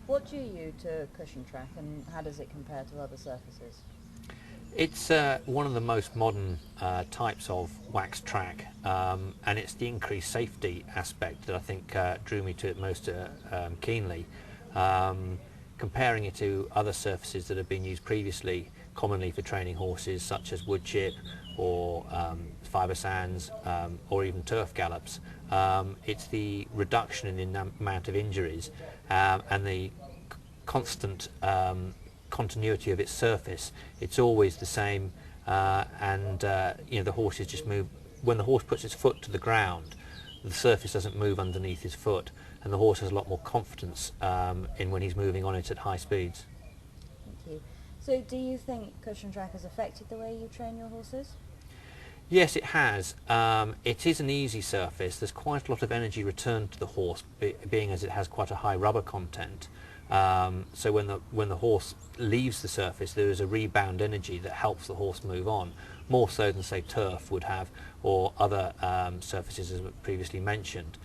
What drew you to cushion track, and how does it compare to other surfaces? It's one of the most modern types of wax track, and it's the increased safety aspect that I think drew me to it most keenly. Comparing it to other surfaces that have been used previously, commonly for training horses, such as wood chip or fibre sands or even turf gallops, it's the reduction in the amount of injuries and the constant continuity of its surface. It's always the same, and the horses just move. When the horse puts its foot to the ground, the surface doesn't move underneath his foot, and the horse has a lot more confidence in when he's moving on it at high speeds. Thank you. So do you think cushion track has affected the way you train your horses? Yes, it has. It is an easy surface. There's quite a lot of energy returned to the horse, being as it has quite a high rubber content. So when the horse leaves the surface, there is a rebound energy that helps the horse move on, more so than say turf would have or other surfaces as previously mentioned.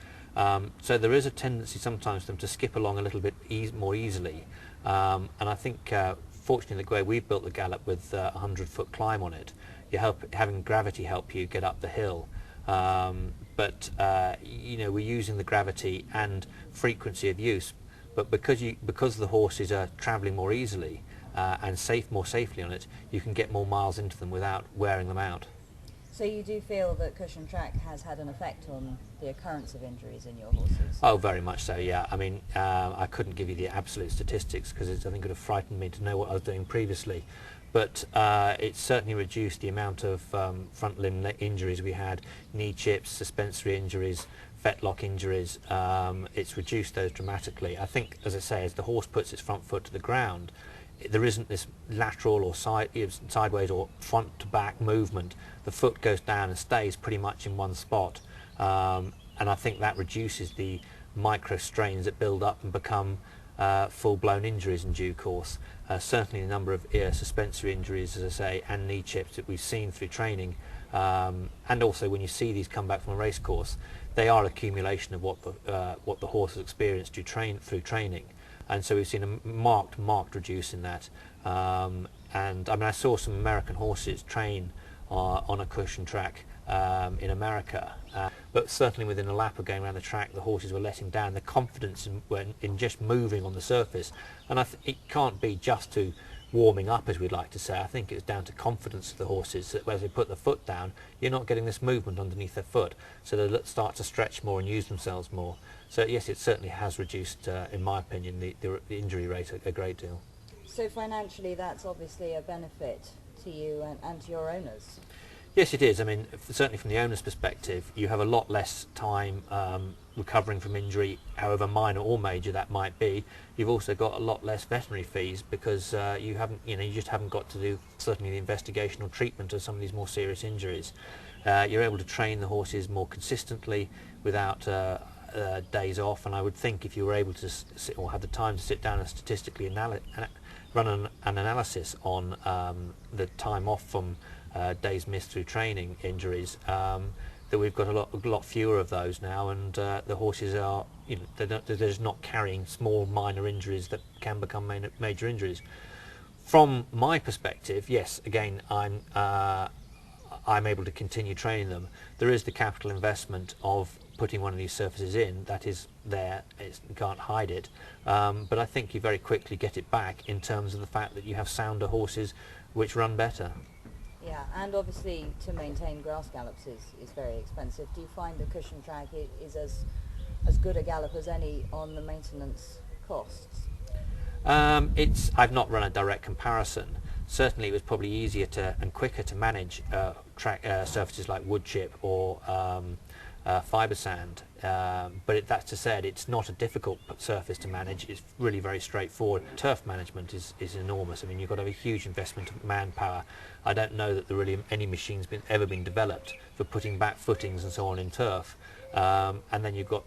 So there is a tendency sometimes for them to skip along a little bit more easily, and I think fortunately the way we've built the Gallop with a 100-foot climb on it, having gravity help you get up the hill. But we're using the gravity and frequency of use, but because the horses are travelling more easily and more safely on it, you can get more miles into them without wearing them out. So you do feel that cushion track has had an effect on the occurrence of injuries in your horses? Oh, very much so, yeah. I mean, I couldn't give you the absolute statistics because I think it would have frightened me to know what I was doing previously. But it certainly reduced the amount of front limb injuries we had, knee chips, suspensory injuries, fetlock injuries. It's reduced those dramatically. I think, as I say, as the horse puts its front foot to the ground, there isn't this lateral or sideways or front to back movement. The foot goes down and stays pretty much in one spot, and I think that reduces the micro strains that build up and become full-blown injuries in due course. Certainly the number of suspensory injuries, as I say, and knee chips that we've seen through training, and also when you see these come back from a race course, they are accumulation of what the horse has experienced through training. And so we've seen a marked reduce in that. And I mean, I saw some American horses train on a cushion track in America, but certainly within a lap of going around the track, the horses were letting down the confidence in just moving on the surface. And it can't be just to warming up, as we'd like to say. I think it's down to confidence of the horses, that as they put the foot down, you're not getting this movement underneath their foot, so they'll start to stretch more and use themselves more. So yes, it certainly has reduced, in my opinion, the injury rate a great deal. So financially, that's obviously a benefit to you and to your owners. Yes, it is. I mean, certainly from the owner's perspective, you have a lot less time recovering from injury, however minor or major that might be. You've also got a lot less veterinary fees because you just haven't got to do certainly the investigation or treatment of some of these more serious injuries. You're able to train the horses more consistently without days off, and I would think if you were able to sit or have the time to sit down and statistically run an analysis on the time off from days missed through training injuries, that we've got a lot fewer of those now, and the horses are, they're just not carrying small minor injuries that can become major injuries. From my perspective, yes, again, I'm able to continue training them. There is the capital investment of putting one of these surfaces in that is there, you can't hide it, but I think you very quickly get it back in terms of the fact that you have sounder horses which run better. Yeah, and obviously to maintain grass gallops is very expensive. Do you find the cushion track is as good a gallop as any on the maintenance costs? I've not run a direct comparison. Certainly it was probably easier and quicker to manage surfaces like wood chip or fibre sand, but that's to said, it's not a difficult surface to manage. It's really very straightforward. Turf management is enormous. I mean, you've got to have a huge investment of manpower. I don't know that there really any machines ever been developed for putting back footings and so on in turf, and then you've got,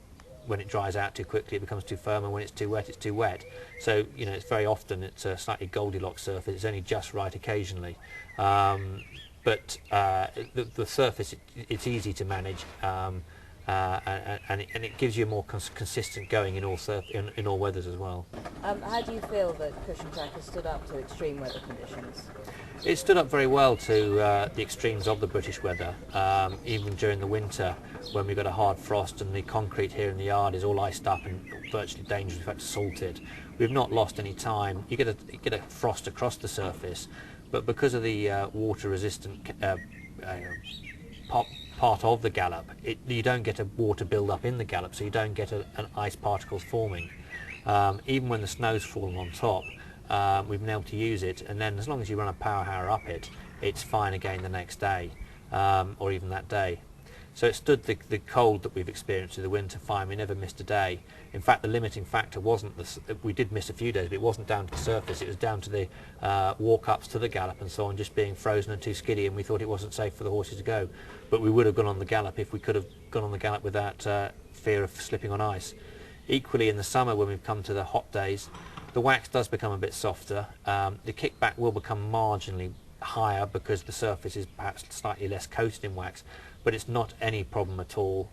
when it dries out too quickly, it becomes too firm, and when it's too wet, it's too wet. So it's very often it's a slightly Goldilocks surface. It's only just right occasionally, but the surface, it's easy to manage. and it gives you a more consistent going in in all weathers as well. How do you feel that cushion track has stood up to extreme weather conditions? It stood up very well to the extremes of the British weather, even during the winter when we got a hard frost and the concrete here in the yard is all iced up and virtually dangerous, in fact salted. We've not lost any time. You get a frost across the surface, but because of the water resistant part of the gallop, you don't get a water build up in the gallop, so you don't get an ice particles forming. Even when the snow's fallen on top, we've been able to use it, and then as long as you run a power harrow up it, it's fine again the next day, or even that day. So it stood the cold that we've experienced through the winter fine. We never missed a day. In fact, the limiting factor wasn't we did miss a few days, but it wasn't down to the surface. It was down to the walk-ups to the gallop and so on, just being frozen and too skiddy, and we thought it wasn't safe for the horses to go. But we would have gone on the gallop if we could have gone on the gallop without fear of slipping on ice. Equally, in the summer when we've come to the hot days, the wax does become a bit softer. The kickback will become marginally higher because the surface is perhaps slightly less coated in wax, but it's not any problem at all.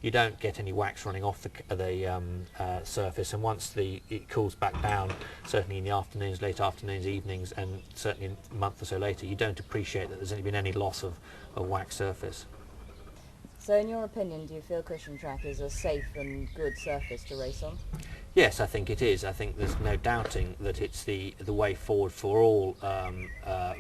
You don't get any wax running off the surface, and once it cools back down, certainly in the afternoons, late afternoons, evenings, and certainly a month or so later, you don't appreciate that there's been any loss of wax surface. So in your opinion, do you feel cushion track is a safe and good surface to race on? Yes, I think it is. I think there's no doubting that it's the way forward for all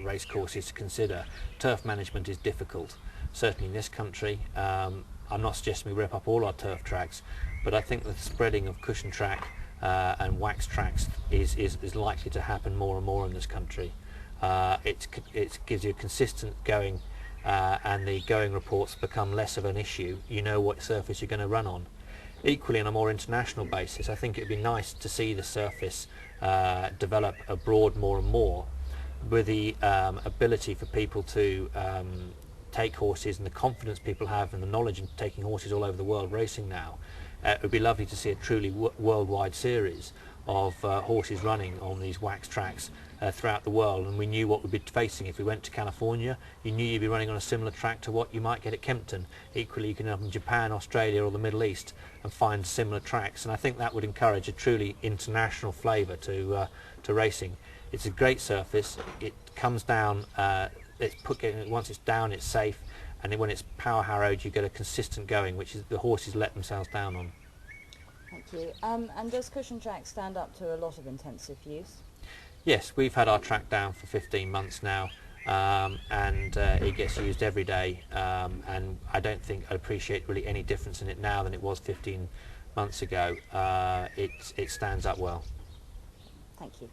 race courses to consider. Turf management is difficult, certainly in this country. I'm not suggesting we rip up all our turf tracks, but I think the spreading of cushion track and wax tracks is likely to happen more and more in this country. It gives you a consistent going, and the going reports become less of an issue. You know what surface you're going to run on. Equally, on a more international basis, I think it would be nice to see the surface develop abroad more and more, with the ability for people to take horses, and the confidence people have and the knowledge in taking horses all over the world racing now. It would be lovely to see a truly worldwide series of horses running on these wax tracks throughout the world, and we knew what we'd be facing. If we went to California, you knew you'd be running on a similar track to what you might get at Kempton. Equally, you can end up in Japan, Australia or the Middle East and find similar tracks, and I think that would encourage a truly international flavour to racing. It's a great surface. It comes down, once it's down it's safe, and then when it's power harrowed you get a consistent going, which is the horses let themselves down on. Thank you. And does cushion track stand up to a lot of intensive use? Yes, we've had our track down for 15 months now, and it gets used every day, and I don't think I appreciate really any difference in it now than it was 15 months ago. It stands up well. Thank you.